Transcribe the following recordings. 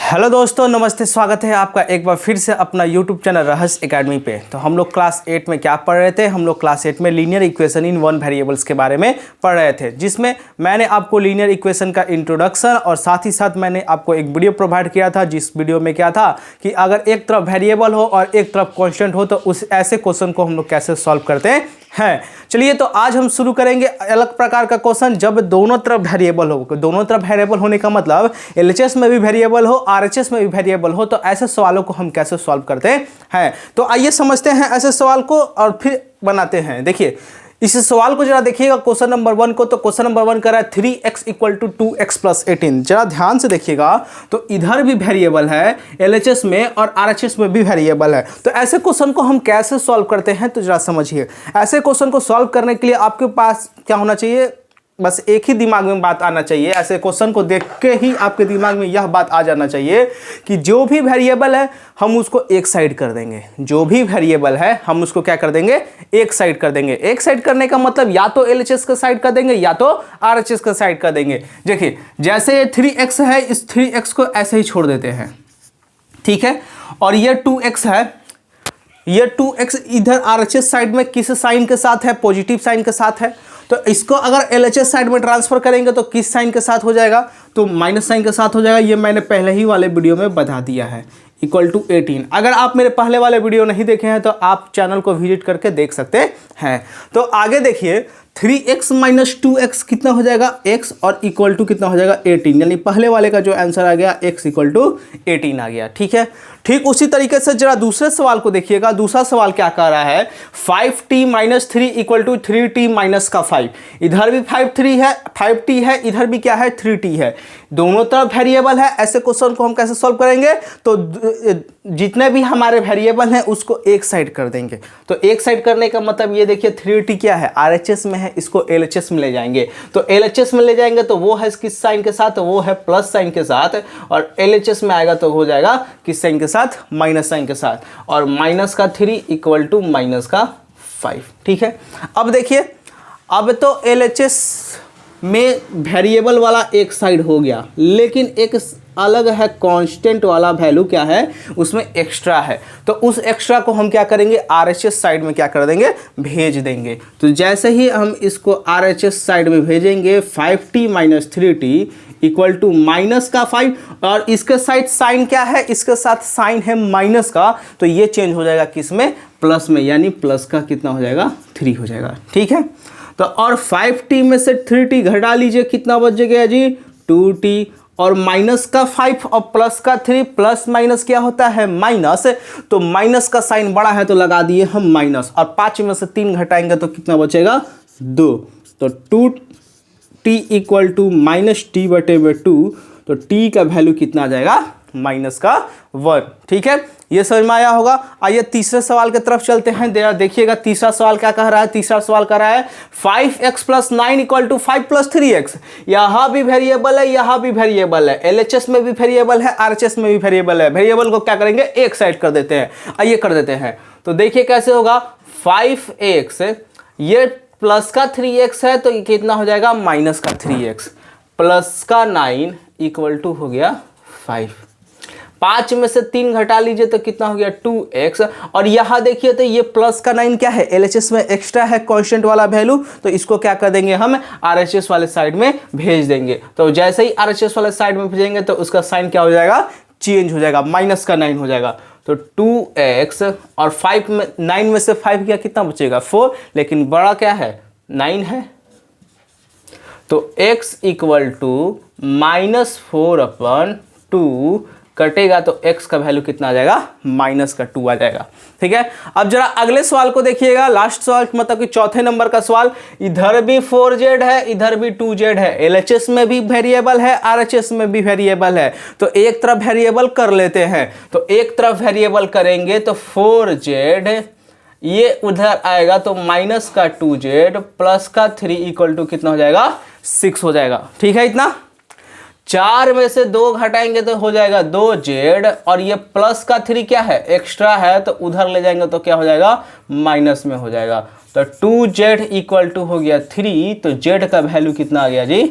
Hello दोस्तों, नमस्ते। स्वागत है आपका एक बार फिर से अपना यूट्यूब चैनल रहस्य एकेडमी पे। तो हम लोग क्लास 8 में क्या पढ़ रहे थे? हम लोग क्लास 8 में linear equation in one variables के बारे में पढ़ रहे थे, जिसमें मैंने आपको लीनियर इक्वेशन का इंट्रोडक्शन और साथ ही साथ मैंने आपको एक वीडियो प्रोवाइड किया था, जिस वीडियो में क्या था कि अगर एक तरफ वेरिएबल हो और एक तरफ कॉन्स्टेंट हो तो उस ऐसे क्वेश्चन को हम लोग कैसे सॉल्व करते हैं। चलिए, तो आज हम शुरू करेंगे अलग प्रकार का क्वेश्चन, जब दोनों तरफ वेरिएबल हो। दोनों तरफ वेरिएबल होने का मतलब एलएचएस में भी वेरिएबल हो, आरएचएस में भी वेरिएबल हो, तो ऐसे सवालों को हम कैसे सॉल्व करते हैं। तो आइए समझते हैं ऐसे सवाल को और फिर बनाते हैं। देखिए, इस सवाल को जरा देखिएगा, क्वेश्चन नंबर 1 को। तो क्वेश्चन नंबर 1 कर रहा है 3x = 2x + 18। जरा ध्यान से देखिएगा, तो इधर भी वेरिएबल है एलएचएस में और आरएचएस में भी वेरिएबल है। तो ऐसे क्वेश्चन को हम कैसे सॉल्व करते हैं, तो जरा समझिए। ऐसे क्वेश्चन को सॉल्व करने के लिए आपके पास क्या होना चाहिए? बस एक ही दिमाग में बात आना चाहिए। ऐसे क्वेश्चन को देख के ही आपके दिमाग में यह बात आ जाना चाहिए कि जो भी वेरिएबल है हम उसको एक साइड कर देंगे। जो भी वेरिएबल है हम उसको क्या कर देंगे? एक साइड कर देंगे। एक साइड करने का मतलब या तो एलएचएस का साइड कर देंगे या तो आरएचएस का साइड कर देंगे। देखिए, जैसे ये 3x है, इस 3x को ऐसे ही छोड़ देते हैं, ठीक है। और ये 2x है, ये 2x इधर आरएचएस साइड में किस साइन के साथ है? पॉजिटिव साइन के साथ है। तो इसको अगर एलएचएस साइड में ट्रांसफर करेंगे तो किस साइन के साथ हो जाएगा? तो माइनस साइन के साथ हो जाएगा। ये मैंने पहले ही वाले वीडियो में बता दिया है, = 18। अगर आप मेरे पहले वाले वीडियो नहीं देखे हैं तो आप चैनल को विजिट करके देख सकते हैं। तो आगे देखिए, 3x - 2x कितना हो जाएगा? x, और इक्वल टू कितना हो जाएगा? 18। यानी पहले वाले का जो आंसर आ गया x = 18 आ गया, ठीक है। ठीक उसी तरीके से जरा दूसरे सवाल को देखिएगा। दूसरा सवाल क्या कह रहा है? 5t - 3 = 3t - 5। इधर भी 5t है, इधर भी क्या है? 3t है। दोनों तरफ वेरिएबल है। ऐसे क्वेश्चन को हम कैसे सॉल्व करेंगे? तो जितने भी हमारे वेरिएबल हैं उसको एक साइड कर देंगे। तो एक साइड करने का मतलब ये देखिए, 3t क्या है? आरएचएस में है, इसको एलएचएस में ले जाएंगे। तो एलएचएस में ले जाएंगे तो वो है किस साइन के साथ? वो है प्लस साइन के साथ। और एलएचएस में आएगा तो हो जाएगा किस साइन के साथ? माइनस साइन के साथ। और -3 = -5, ठीक है। अब देखिए, अब तो एलएचएस में वेरिएबल वाला एक साइड हो गया, लेकिन एक अलग है कांस्टेंट वाला वैल्यू क्या है? उसमें एक्स्ट्रा है। तो उस एक्स्ट्रा को हम क्या करेंगे? आरएचएस साइड में क्या कर देंगे? भेज देंगे। तो जैसे ही हम इसको आरएचएस साइड में भेजेंगे, 5t - 3t = -5, और इसके साइड साइन क्या है? इसके साथ साइन है माइनस का, तो ये चेंज हो जाएगा किस में? प्लस में। यानी प्लस का कितना हो जाएगा? 3 हो जाएगा, ठीक है। तो और 5t में से 3t घटा लीजिए, कितना बच गया जी? 2t। और -5 और +3, प्लस माइनस क्या होता है? माइनस। तो माइनस का साइन बड़ा है तो लगा दिए हम माइनस, और 5 में से 3 घटाएंगे तो कितना बचेगा? 2। तो 2t = -t/2। तो t का वैल्यू कितना आ जाएगा? -1, ठीक है। ये समझ में आया होगा। आइए तीसरे सवाल की तरफ चलते हैं। देखिएगा तीसरा सवाल क्या कह रहा है? तीसरा सवाल कह रहा है 5x + 9 = 5 + 3x। यहाँ भी वेरिएबल है, यहाँ भी वेरिएबल है। एलएचएस में भी वेरिएबल है, आरएचएस में भी वेरिएबल है। वेरिएबल को क्या करेंगे? एक साइड कर देते हैं। आइए कर देते हैं। तो देखिए कैसे होगा। 5x, ये प्लस का 3x है, तो ये कितना हो जाएगा? -3x। प्लस का 9 = हो गया 5। 5 में से 3 घटा लीजिए तो कितना हो गया? 2x। और यहाँ देखिए, तो ये प्लस का 9 क्या है? एलएचएस में एक्स्ट्रा है कांस्टेंट वाला वैल्यू, तो इसको क्या कर देंगे? हम आरएचएस वाले साइड में भेज देंगे। तो जैसे ही आरएचएस वाले साइड में भेजेंगे तो उसका साइन क्या हो जाएगा? चेंज हो जाएगा, -9 हो जाएगा। तो 2x, और 9 में से 5 क्या कितना बचेगा? 4। लेकिन बड़ा क्या है? 9 है। तो x = -4/2 कटेगा तो x का वैल्यू कितना आ जाएगा? -2 आ जाएगा, ठीक है। अब जरा अगले सवाल को देखिएगा। लास्ट सवाल, मतलब कि चौथे नंबर का सवाल। इधर भी 4z है, इधर भी 2z है। एलएचएस में भी वेरिएबल है, आरएचएस में भी वेरिएबल है। तो एक तरफ वेरिएबल कर लेते हैं। तो एक तरफ वेरिएबल करेंगे तो 4z, ये उधर आएगा तो -2z + 3 = कितना हो जाएगा? 6 हो जाएगा, ठीक है। इतना 4 में से 2 घटाएंगे तो हो जाएगा 2z, और ये +3 क्या है? एक्स्ट्रा है, तो उधर ले जाएंगे तो क्या हो जाएगा? माइनस में हो जाएगा। तो 2z = हो गया 3। तो z का वैल्यू कितना आ गया जी?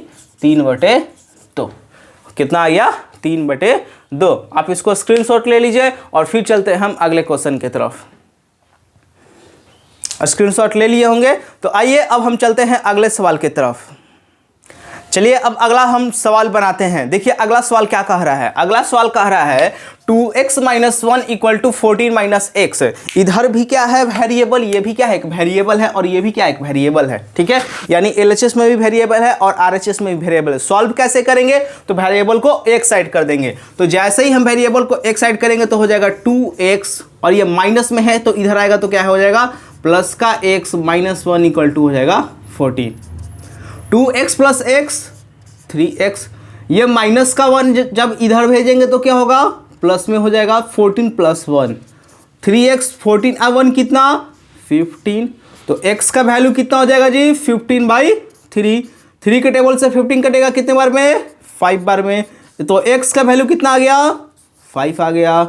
3/2। कितना आ गया? 3/2। आप इसको स्क्रीनशॉट ले लीजिए और फिर चलते हैं हम अगले क्वेश्चन की तरफ। स्क्रीनशॉट ले लिए होंगे, तो आइए अब हम चलते हैं अगले सवाल की तरफ। चलिए अब अगला हम सवाल बनाते हैं। देखिए अगला सवाल क्या कह रहा है। अगला सवाल कह रहा है 2x - 1 = 14 - x। इधर भी क्या है वेरिएबल, ये भी क्या है एक वेरिएबल है, और ये भी क्या एक वेरिएबल है। ठीक है, यानी LHS में भी वेरिएबल है और RHS में भी वेरिएबल है। सॉल्व कैसे करेंगे, तो वेरिएबल को एक साइड कर देंगे। तो जैसे ही हम वेरिएबल को एक साइड करेंगे तो हो जाएगा 2x, और ये माइनस में है तो इधर आएगा तो क्या हो जाएगा प्लस का x - 1 = हो जाएगा 14। 2x + x 3x, ये माइनस का 1 जब इधर भेजेंगे तो क्या होगा प्लस में हो जाएगा 14 + 1, 3x 14 और 1 कितना 15। तो x का वैल्यू कितना हो जाएगा जी 15/3। 3 के टेबल से 15 कटेगा कितने बार में 5 बार में, तो x का वैल्यू कितना आ गया 5 आ गया।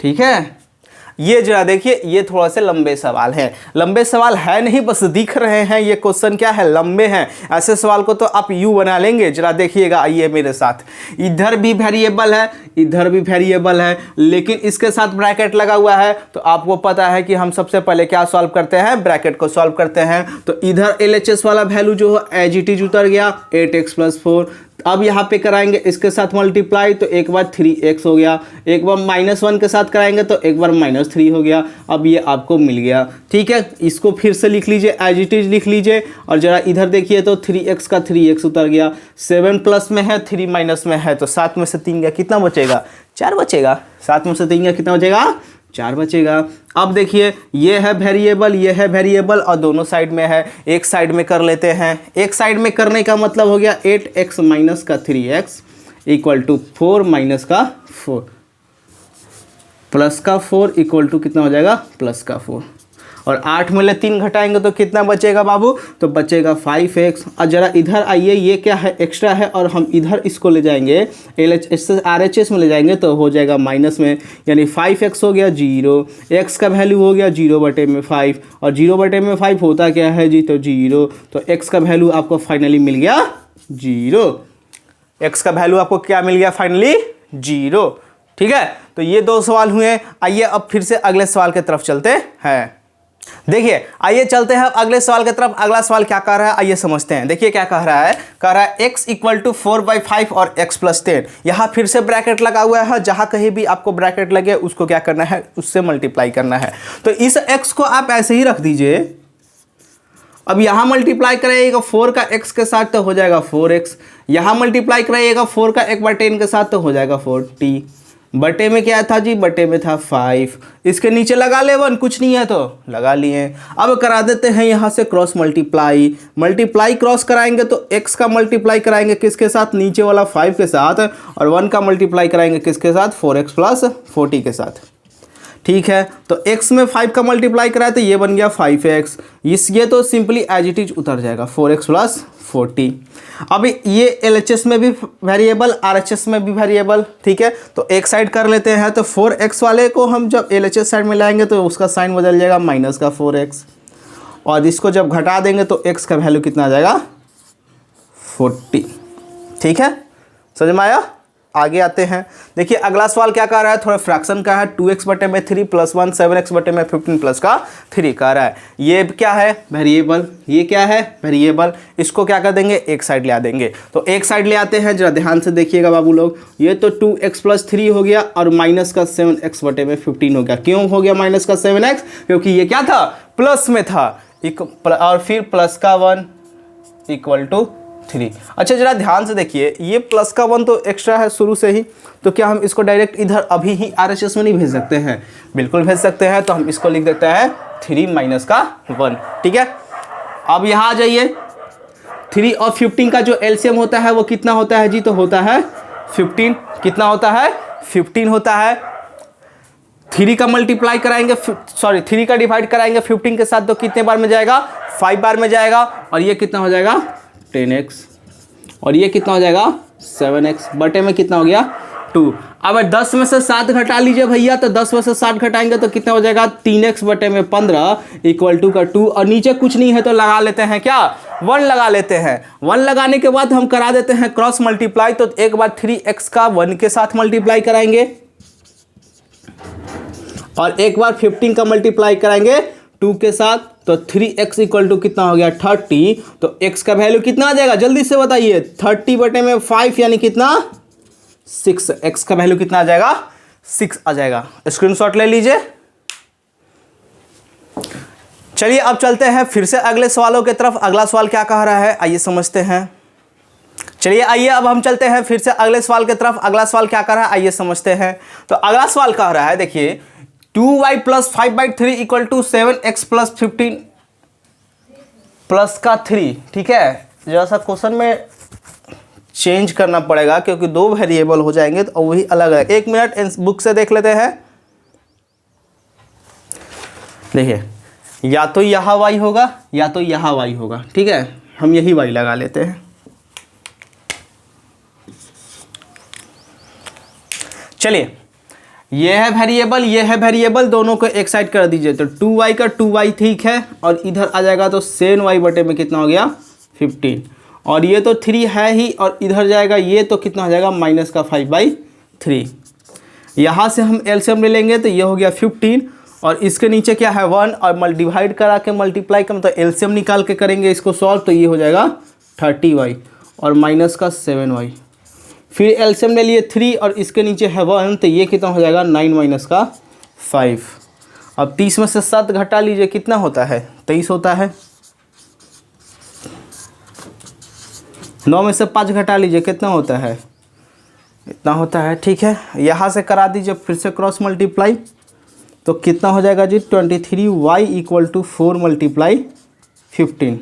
ठीक है, ये जरा देखिए, ये थोड़ा से लंबे सवाल हैं। लंबे सवाल है नहीं, बस दिख रहे हैं ये क्वेश्चन क्या है लंबे हैं। ऐसे सवाल को तो आप यू बना लेंगे। जरा देखिएगा, आइए मेरे साथ। इधर भी वेरिएबल है, इधर भी वेरिएबल है, लेकिन इसके साथ ब्रैकेट लगा हुआ है। तो आपको पता है कि हम सबसे पहले क्या सॉल्व करते हैं, ब्रैकेट को सॉल्व करते हैं। तो इधर LHS वाला वैल्यू जो है एज इट इज उतर गया 8x + 4। अब यहाँ पे कराएंगे इसके साथ मल्टीप्लाई, तो एक बार 3x हो गया, एक बार -1 के साथ कराएंगे तो एक बार -3 हो गया। अब ये आपको मिल गया। ठीक है, इसको फिर से लिख लीजिए, एज इट इज लिख लीजिए। और जरा इधर देखिए तो 3x का 3x उतर गया, 7 प्लस में है 3 माइनस में है, तो 7 में से 3 का कितना बचेगा 4 बचेगा। 7 में से 3 का कितना बचेगा 4 बचेगा। अब देखिए ये है वेरिएबल, ये है वेरिएबल, और दोनों साइड में है। एक साइड में कर लेते हैं। एक साइड में करने का मतलब हो गया 8x - का 3x = 4 - का 4 प्लस का 4 = कितना हो जाएगा प्लस का 4। और 8 में 3 घटाएंगे तो कितना बचेगा बाबू, तो बचेगा 5x। और जरा इधर आइए, ये क्या है एक्स्ट्रा है, और हम इधर इसको ले जाएंगे LHS से RHS में ले जाएंगे तो हो जाएगा माइनस में, यानी 5x हो गया 0। x का वैल्यू हो गया 0/5, और 0/5 होता क्या है जी, तो 0। तो x का वैल्यू आपको फाइनली मिल गया 0। x का वैल्यू आपको क्या मिल गया फाइनली 0। ठीक है, तो ये 2 सवाल हुए। आइए अब फिर से अगले सवाल की तरफ चलते हैं। देखिए आइए चलते हैं अगले सवाल की तरफ। अगला सवाल क्या कह रहा है आइए समझते हैं। देखिए क्या कह रहा है, x = 4/5 और x + 10। यहाँ फिर से ब्रैकेट लगा हुआ है। जहाँ कहीं भी आपको ब्रैकेट लगे उसको क्या करना है, उससे मल्टीप्लाई करना है। तो इस x को आप ऐसे ही रख दीजिए। अब यहाँ मल्टीप्लाई कराइएगा 4 का x के साथ तो हो जाएगा 4x। यहाँ मल्टीप्लाई कराइएगा 4 का 1/10 के साथ तो हो जाएगा 40। बटे में क्या था जी, बटे में था 5। इसके नीचे लगा ले 1, कुछ नहीं है तो लगा लिए। अब करा देते हैं यहाँ से क्रॉस मल्टीप्लाई। मल्टीप्लाई क्रॉस कराएंगे तो x का मल्टीप्लाई कराएंगे किसके साथ, नीचे वाला 5 के साथ, और 1 का मल्टीप्लाई कराएंगे किसके साथ, 4x + 40 के साथ। ठीक है, तो x में 5 का मल्टीप्लाई कराए तो ये बन गया 5x। ये तो सिंपली एज इट इज उतर जाएगा 4x + 40। अब ये LHS में भी वेरिएबल, RHS में भी वेरिएबल। ठीक है, तो एक साइड कर लेते हैं। तो 4x वाले को हम जब LHS साइड में लाएंगे तो उसका साइन बदल जाएगा माइनस का 4x, और इसको जब घटा देंगे तो x का वैल्यू कितना आ जाएगा 40। ठीक है, समझ में आया। आगे आते हैं। देखिए अगला सवाल क्या कह रहा है, थोड़ा फ्रैक्शन का है। 2x/3 + 1 7x/15 प्लस का 3 कह रहा है। ये क्या है वेरिएबल, ये क्या है वेरिएबल। इसको क्या कर देंगे, एक साइड ले आ देंगे। तो एक साइड ले आते हैं, जरा ध्यान से देखिएगा बाबू लोग। ये तो 2x + 3 हो गया और माइनस का 7x/15 हो गया। क्यों हो गया माइनस का 7x, क्योंकि ये क्या था प्लस में था, और फिर प्लस का 1 = 3। अच्छा जरा ध्यान से देखिए, ये प्लस का 1 तो एक्स्ट्रा है शुरू से ही, तो क्या हम इसको डायरेक्ट इधर अभी ही RHS में नहीं भेज सकते हैं, बिल्कुल भेज सकते हैं। तो हम इसको लिख देते हैं 3 - का 1। ठीक है, अब यहाँ आ जाइए। 3 और 15 का जो LCM होता है वो कितना होता है जी, तो होता है 15। कितना होता है 15 होता है। 3 का मल्टीप्लाई कराएंगे, 3 का डिवाइड कराएंगे 15 के साथ तो कितने बार में जाएगा, 5 बार में जाएगा। और ये कितना हो जाएगा 10x, और ये कितना हो जाएगा 7x। बटे में कितना हो गया 2। अब 10 में से 7 घटा लीजिए भैया, तो 10 में से 7 घटाएंगे तो कितना हो जाएगा 3x/15 = का 2। और नीचे कुछ नहीं है तो लगा लेते हैं क्या 1 लगा लेते हैं। 1 लगाने के बाद हम करा देते हैं क्रॉस मल्टीप्लाई। तो एक बार 3x का 1 के साथ मल्टीप्लाई कराएंगे और एक बार 15 का मल्टीप्लाई कराएंगे 2 के साथ। तो 3x इक्वल टू कितना हो गया 30। तो x का वैल्यू कितना आ जाएगा जल्दी से बताइए, 30/5 यानी कितना 6। x का वैल्यू कितना आ जाएगा 6 आ जाएगा। स्क्रीनशॉट ले लीजिए। चलिए अब चलते हैं फिर से अगले सवालों की तरफ। अगला सवाल क्या कह रहा है आइए समझते हैं। चलिए आइए अब हम चलते हैं फिर से अगले सवाल की तरफ। अगला सवाल क्या कह रहा है आइए समझते हैं। तो अगला सवाल कह रहा है देखिए 2y + 5/3 equal to 7x + 15 plus का 3। ठीक है, जरा सा क्वेश्चन में चेंज करना पड़ेगा क्योंकि 2 वेरिएबल हो जाएंगे तो वही अलग है। 1 मिनट बुक से देख लेते हैं। देखिए या तो यहाँ y होगा या तो यहाँ y होगा। ठीक है, हम यही y लगा लेते हैं। चलिए ये है वेरिएबल, ये है वेरिएबल, दोनों को एक साइड कर दीजिए। तो 2y का 2y ठीक है और इधर आ जाएगा तो 7y बटे में कितना हो गया 15। और ये तो 3 है ही और इधर जाएगा ये तो कितना हो जाएगा -5/3। यहाँ से हम एलसीएम ले लेंगे तो ये हो गया 15 और इसके नीचे क्या है 1 और डिवाइड करा के मल्टीप्लाई का मतलब एलसीएम निकाल के करेंगे इसको सॉल्व। तो ये हो जाएगा 30y और -7y। फिर एलसीएम ले लिए 3 और इसके नीचे है 1 तो ये कितना हो जाएगा 9 - 5। अब 30 में से 7 घटा लीजिए कितना होता है 23 होता है। 9 में से 5 घटा लीजिए कितना होता है इतना होता है। ठीक है, यहाँ से करा दीजिए फिर से क्रॉस मल्टीप्लाई। तो कितना हो जाएगा जी 23y = 4 × 15।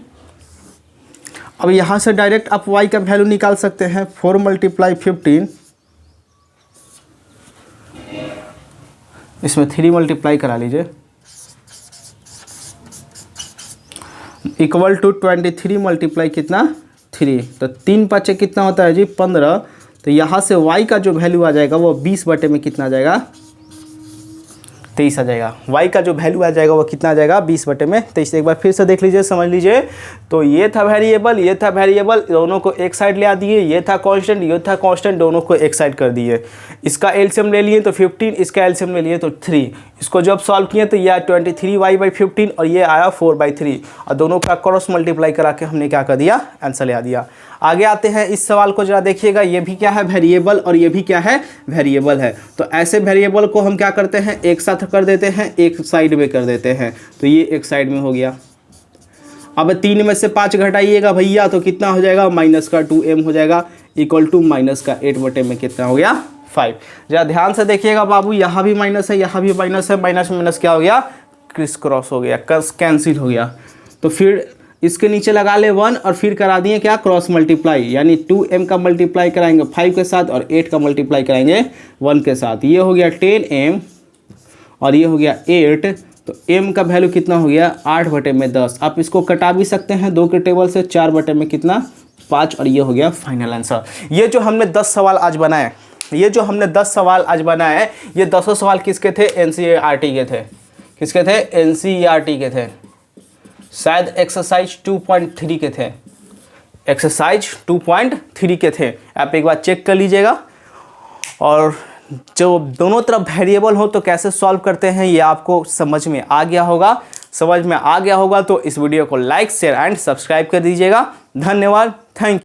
अब यहाँ से डायरेक्ट आप y का वैल्यू निकाल सकते हैं 4 × 15। इसमें 3 मल्टीप्लाई करा लीजिए इक्वल टू 23 मल्टीप्लाई कितना 3। तो 3 × 5 कितना होता है जी 15। तो यहाँ से y का जो वैल्यू आ जाएगा वो 20 बटे में कितना आ जाएगा 23 आ जाएगा। y का जो वैल्यू आ जाएगा वो कितना आ जाएगा 20 बटे में 23। एक बार फिर से देख लीजिए समझ लीजिए। तो ये था वेरिएबल, ये था वेरिएबल, दोनों को एक साइड ले आ दिए। ये था कांस्टेंट, ये था कांस्टेंट, दोनों को एक साइड कर दिए। इसका एलसीएम ले लिए तो 15, इसका एलसीएम ले लिए तो 3। इसको जब सॉल्व किए तो ये आया 23y/15 और ये आया 4/3 और दोनों का क्रॉस मल्टीप्लाई करा के हमने क्या कर दिया आंसर ले आ दिया। आगे आते हैं इस सवाल को जरा देखिएगा। ये भी क्या है वेरिएबल और ये भी क्या है वेरिएबल है। तो ऐसे वेरिएबल को हम क्या करते हैं एक साथ कर देते हैं, एक साइड में कर देते हैं। तो ये एक साइड में हो गया। अब 3 में से 5 घटाइएगा भैया तो कितना हो जाएगा -2m हो जाएगा इक्वल टू -8 बटे में कितना हो गया 5। जरा ध्यान से देखिएगा बाबू, यहाँ भी माइनस है, यहाँ भी माइनस है, माइनस माइनस क्या हो गया क्रिस क्रॉस हो गया, कैंसिल हो गया। तो फिर इसके नीचे लगा ले 1 और फिर करा दिए क्या क्रॉस मल्टीप्लाई, यानी 2m का मल्टीप्लाई कराएंगे 5 के साथ और 8 का मल्टीप्लाई कराएंगे 1 के साथ। ये हो गया 10m और ये हो गया 8। तो m का वैल्यू कितना हो गया 8 बटे में 10। आप इसको कटा भी सकते हैं 2 के टेबल से, 4 बटे में कितना 5 और ये हो गया फाइनल आंसर। ये जो हमने 10 सवाल आज बनाए, ये जो हमने 10 सवाल आज बनाए, ये 10 सवाल किसके थे NCERT के थे। किसके थे NCERT के थे, शायद एक्सरसाइज 2.3 के थे, एक्सरसाइज 2.3 के थे। आप एक बार चेक कर लीजिएगा। और जो दोनों तरफ वेरिएबल हो तो कैसे सॉल्व करते हैं ये आपको समझ में आ गया होगा। समझ में आ गया होगा तो इस वीडियो को लाइक शेयर एंड सब्सक्राइब कर दीजिएगा। धन्यवाद, थैंक यू।